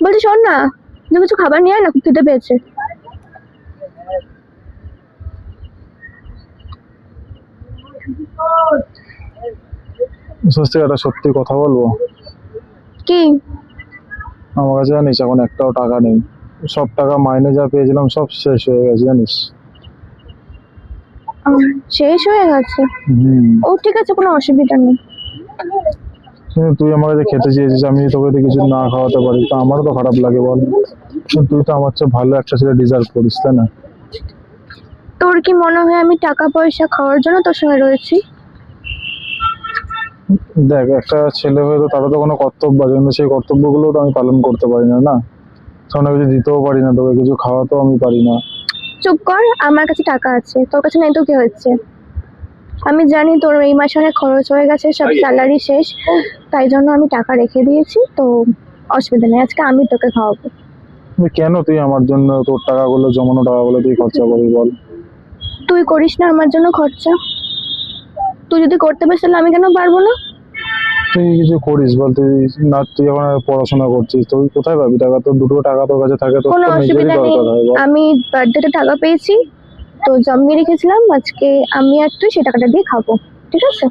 বলছি শোন না, তুই কিছু খাবার নিয়ে আয় না, খুব খিদে পেয়েছে। সত্যি একটা সত্যি কথা বলবো, কি? আমার কাছে জানিস এখন একটাও টাকা নেই। সব টাকা মাইনে যা পেয়েছিলাম সব শেষ হয়ে গেছে জানিস। শেষ হয়ে গেছে? হুম। ও ঠিক আছে, কোনো অসুবিধা নেই। কিন্তু তুই আমার কাছে খেতে চেয়েছিস, আমি যদি তোকে যদি কিছু না খাওয়াতে পারি তো আমারও তো খারাপ লাগে বল। কিন্তু তুই তো আমার চেয়ে ভালো একটা ছেলে ডিজার্ভ করিস, তাই না? তোর কি মনে হয় আমি টাকা পয়সা খাওয়ার জন্য তোর সঙ্গে রয়েছি? দেখ, একটা ছেলে হয়ে তো তারও তো কোনো কর্তব্য আছে, কিন্তু সেই কর্তব্যগুলো তো আমি পালন করতে পারি না, না? তখন কিছু দিতেও পারি না তোকে, কিছু খাওয়াতেও আমি পারি না। চুপ কর, আমার কাছে টাকা আছে, তোর কাছে নাই তো কি হয়েছে? আমি জানি তোর এই মাসে অনেক খরচ হয়ে গেছে, সব স্যালারি শেষ, তাই জন্য আমি টাকা রেখে দিয়েছি। তো অসুবিধা নেই, আজকে আমি তোকে খাওয়াবো। কিন্তু কেন তুই আমার জন্য তোর টাকাগুলো, জমানো টাকাগুলো তুই খরচা করবি বল? তুই করিস না আমার জন্য খরচা? তুই যদি করতে পারিস তাহলে আমি কেন পারবো না? তুই কিছু করিস বল? তুই না, তুই এখন আর পড়াশোনা করছিস, তুই কোথায় পাবি টাকা? তোর দুটো টাকা তোর কাছে থাকে, তোর কোনো তো নিজেরই অসুবিধা নেই, দরকার হয় বল। আমি বার্থডেতে টাকা পেয়েছি তো জমিয়ে রেখেছিলাম, আজকে আমি আর তুই সেই টাকাটা দিয়ে খাবো, ঠিক আছে?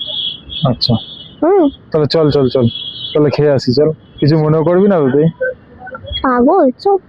আচ্ছা, হুম। তাহলে চল চল চল, তাহলে খেয়ে আসি চল। কিছু মনেও করবি না তো তুই? পাগল, চুপ।